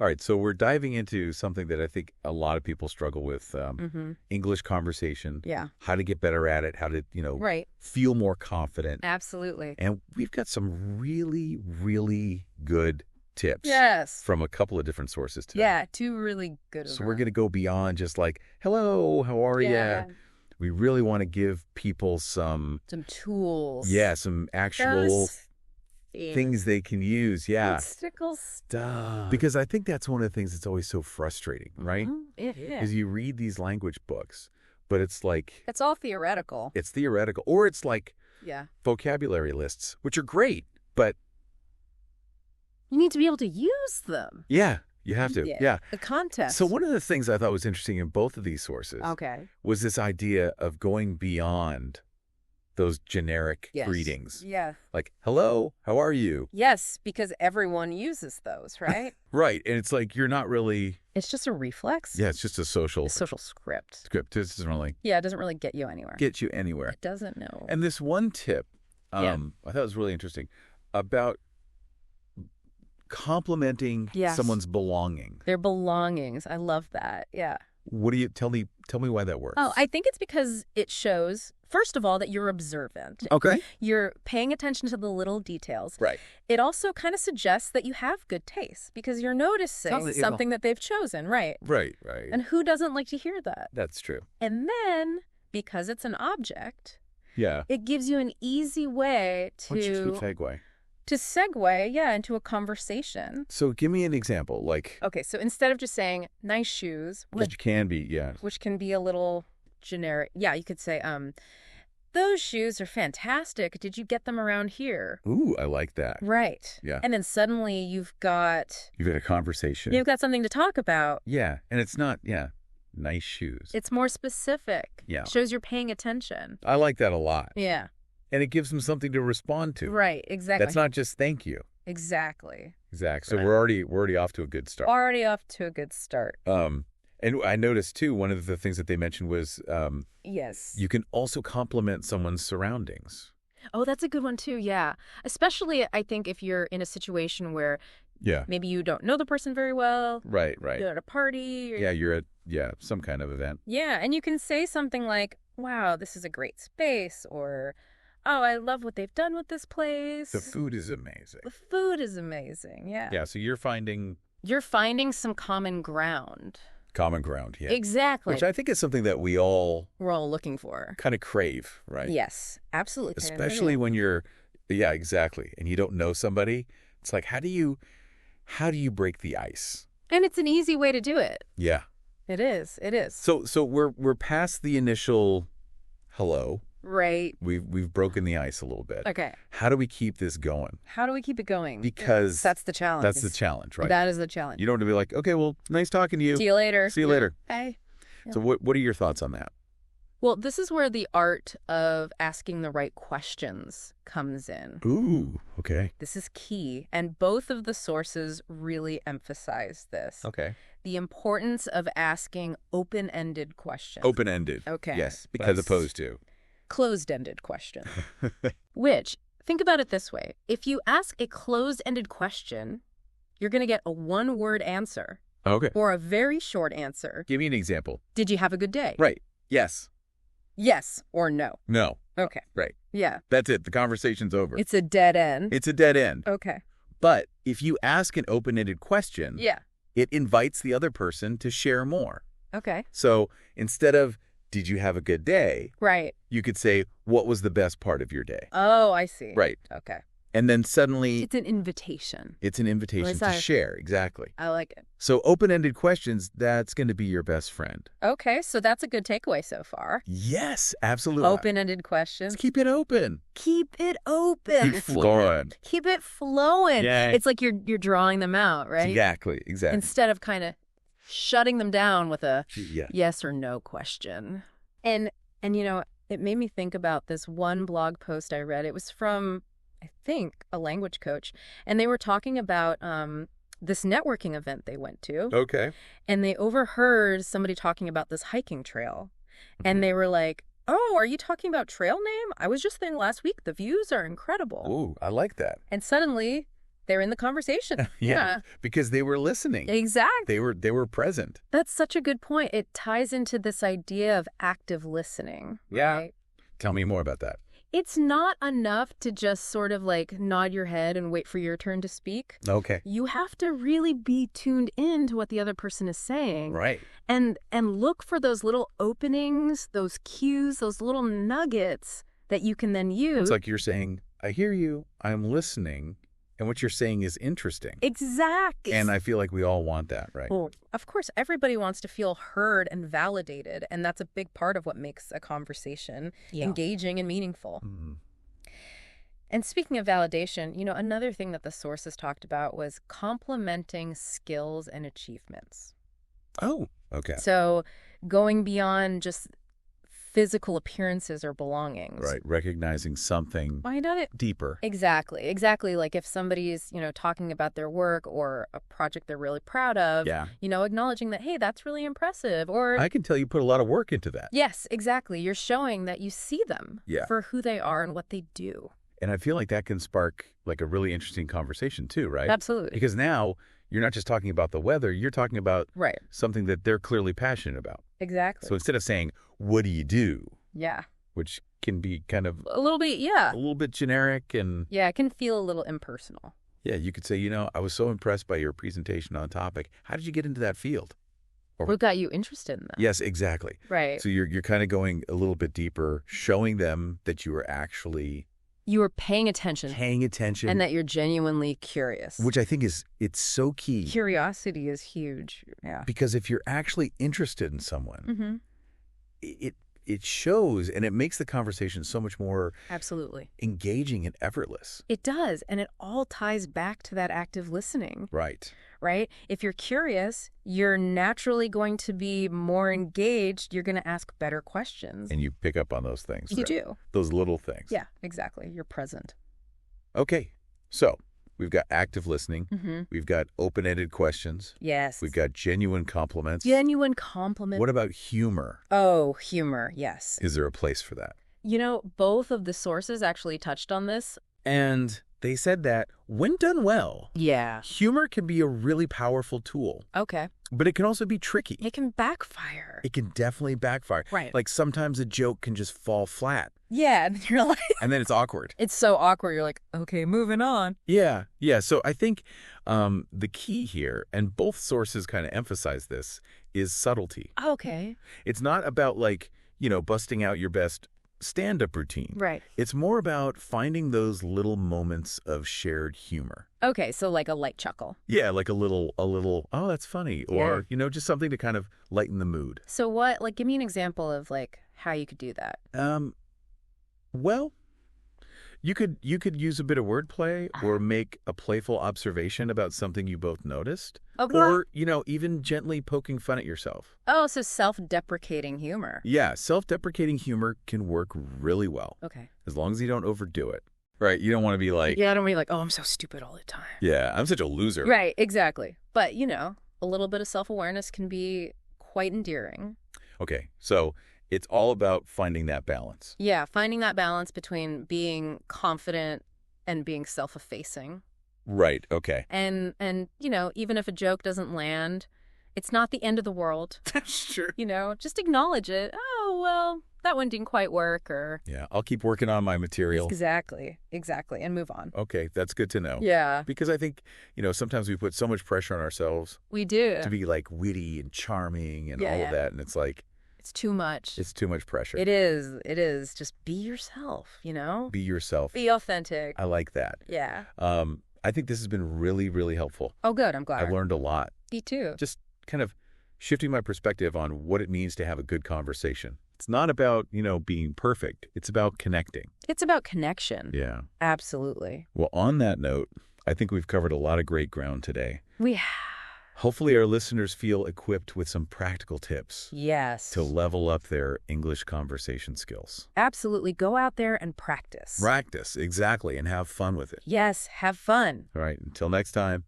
All right, so we're diving into something that I think a lot of people struggle with, English conversation. Yeah. How to get better at it, how to, Right. feel more confident. Absolutely. And we've got some really, really good tips Yes. from a couple of different sources today. Yeah, two really good So we're going to go beyond just like, hello, how are Yeah. you? We really want to give people some tools. Yeah, some actual Those things they can use. Yeah. Mystical stuff. Because I think that's one of the things that's always so frustrating, right? It is. Because you read these language books, but it's like, It's all theoretical. it's theoretical, or it's like Yeah. vocabulary lists, which are great, but You need to be able to use them. yeah, you have to. Yeah. The context. So one of the things I thought was interesting in both of these sources Okay. was this idea of going beyond those generic Yes. greetings. Yeah. Like, hello, how are you? Yes, because everyone uses those, right? Right. And it's like, you're not really, It's just a reflex. yeah, it's just a social A social script. script. It doesn't really Yeah, it doesn't really get you anywhere. get you anywhere. It doesn't know. And this one tip, Yeah. I thought was really interesting about complimenting Yes. someone's belongings. Their belongings. I love that. Yeah. What do you tell me why that works? Oh, I think it's because it shows, first of all, that you're observant. Okay. You're paying attention to the little details. Right. It also kind of suggests that you have good taste because you're noticing something that they've chosen, right? Right. And who doesn't like to hear that? That's true. And then, because it's an object, Yeah. it gives you an easy way Why don't you to segue? segue, into a conversation. So give me an example, like, Okay, so instead of just saying nice shoes, which can be, yeah. which can be a little generic, yeah, you could say, those shoes are fantastic. Did you get them around here? Ooh, I like that. Right. Yeah. And then suddenly you've got You've got a conversation. something to talk about. Yeah. And it's not, nice shoes. It's more specific. Yeah. Shows you're paying attention. I like that a lot. Yeah. And it gives them something to respond to. Right. Exactly. That's not just thank you. Exactly. Exactly. So Right. we're already off to a good start. Already off to a good start. And I noticed too, one of the things that they mentioned was Yes. you can also compliment someone's surroundings. Oh, that's a good one too. Yeah. Especially, I think, if you're in a situation where Yeah. maybe you don't know the person very well. Right. You're at a party. Or, Yeah, you're at some kind of event. Yeah. And you can say something like, wow, this is a great space. Or, oh, I love what they've done with this place. The food is amazing. The food is amazing. Yeah. Yeah, so you're finding You're finding some common ground. common ground here. Exactly. Which I think is something that we all We're all looking for. kind of crave, right? Yes, absolutely. Especially when you're, yeah, exactly. And you don't know somebody. It's like, how do you break the ice? And it's an easy way to do it. Yeah. It is. It is. So we're past the initial hello. Right. We've broken the ice a little bit. Okay. How do we keep this going? How do we keep it going? Because that's the challenge. That's the challenge, right? That is the challenge. You don't want to be like, okay, well, nice talking to you. See you later. See you later. Bye. So what are your thoughts on that? Well, this is where the art of asking the right questions comes in. Ooh, okay. This is key, and both of the sources really emphasize this. Okay. The importance of asking open-ended questions. Open-ended. Okay. Yes, as opposed to closed-ended questions. Which, think about it this way. If you ask a closed-ended question, you're going to get a one-word answer. Okay. Or a very short answer. Give me an example. Did you have a good day? Right. Yes. Yes or no. No. Okay. Right. Yeah. That's it. The conversation's over. It's a dead end. It's a dead end. Okay. But if you ask an open-ended question, Yeah. it invites the other person to share more. Okay. So instead of, did you have a good day? Right. You could say, what was the best part of your day? Oh, I see. Right. Okay. And then suddenly It's an invitation. it's an invitation to share. Exactly. I like it. So open-ended questions, that's going to be your best friend. Okay, so that's a good takeaway so far. Yes, absolutely. Open-ended questions. Let's keep it open. Keep it open. Keep flowing. Keep it flowing. Yeah. It's like you're drawing them out, right? Exactly. Instead of kind of shutting them down with a Yeah. yes or no question. And it made me think about this one blog post I read. It was from, I think, a language coach. And they were talking about this networking event they went to. Okay. And they overheard somebody talking about this hiking trail. And they were like, oh, are you talking about trail name? I was just there last week. The views are incredible. Ooh, I like that. And suddenly They're in the conversation. Yeah, because they were listening. Exactly. They were present. That's such a good point. It ties into this idea of active listening. Yeah. Right? Tell me more about that. It's not enough to just sort of like nod your head and wait for your turn to speak. Okay. You have to really be tuned in to what the other person is saying. Right. And look for those little openings, those cues, those little nuggets that you can then use. It's like you're saying, I hear you, I'm listening, and what you're saying is interesting. Exactly. And I feel like we all want that, right? Well, of course, everybody wants to feel heard and validated, and that's a big part of what makes a conversation engaging and meaningful. Mm-hmm. And speaking of validation, another thing that the sources talked about was complimenting skills and achievements. Oh, okay. So going beyond just physical appearances or belongings. Right, recognizing something Why not it? deeper. Exactly. Like if somebody's, talking about their work or a project they're really proud of, Yeah. Acknowledging that, hey, that's really impressive. Or I can tell you put a lot of work into that. yes, exactly. You're showing that you see them Yeah. for who they are and what they do. And I feel like that can spark like a really interesting conversation too, right? Absolutely. Because now you're not just talking about the weather, you're talking about Right. something that they're clearly passionate about. Exactly. So instead of saying, what do you do? Yeah. Which can be kind of A little bit, yeah. a little bit generic and Yeah, it can feel a little impersonal. yeah, you could say, I was so impressed by your presentation on topic. How did you get into that field? Or What got you interested in that? yes, exactly. Right. So you're kind of going a little bit deeper, showing them that you are actually You were paying attention paying attention. and that you're genuinely curious. Which I think it's so key. Curiosity is huge. Yeah. Because if you're actually interested in someone, Mm-hmm. it shows and it makes the conversation so much more Absolutely. engaging and effortless. It does. And it all ties back to that active listening, Right. right? If you're curious, you're naturally going to be more engaged. You're going to ask better questions. And you pick up on those things. You right? do. Those little things. Yeah, exactly. You're present. Okay. So we've got active listening. Mm-hmm. We've got open-ended questions. Yes. We've got genuine compliments. genuine compliment. What about humor? Oh, humor. Yes. Is there a place for that? Both of the sources actually touched on this. And they said that when done well, Yeah. humor can be a really powerful tool, Okay. but it can also be tricky. It can backfire. It can definitely backfire. Right. Like sometimes a joke can just fall flat Yeah. And you're like, and then it's awkward. it's so awkward. You're like, okay, moving on. Yeah. Yeah. So I think the key here, and both sources kind of emphasize this, is subtlety. Okay. It's not about busting out your best stand-up routine. Right. It's more about finding those little moments of shared humor. Okay. So like a light chuckle. Yeah, like a little, oh, that's funny. Or, just something to kind of lighten the mood. So give me an example of like how you could do that. Well, you could use a bit of wordplay or make a playful observation about something you both noticed. Okay. Or, even gently poking fun at yourself. Oh, so self-deprecating humor. Yeah, self-deprecating humor can work really well. Okay. As long as you don't overdo it. Right, you don't want to be like, Yeah, I don't be like, oh, I'm so stupid all the time. yeah, I'm such a loser. Right, exactly. But, a little bit of self-awareness can be quite endearing. Okay, so it's all about finding that balance. Yeah, finding that balance between being confident and being self-effacing. Right, okay. And even if a joke doesn't land, it's not the end of the world. That's true. Just acknowledge it. Oh, well, that one didn't quite work, or... Yeah, I'll keep working on my material. Exactly, and move on. Okay, that's good to know. Yeah. Because I think, sometimes we put so much pressure on ourselves We do. to be like witty and charming and all Yeah. of that. And it's like, It's too much. it's too much pressure. It is. Just be yourself, Be yourself. Be authentic. I like that. Yeah. I think this has been really, really helpful. Oh, good. I'm glad. I've learned a lot. Me too. Just kind of shifting my perspective on what it means to have a good conversation. It's not about, being perfect. It's about connecting. It's about connection. Yeah. Absolutely. Well, on that note, I think we've covered a lot of great ground today. We Hopefully our listeners feel equipped with some practical tips Yes. to level up their English conversation skills. Absolutely. Go out there and practice. Practice, exactly, and have fun with it. Yes. Have fun. All right, until next time.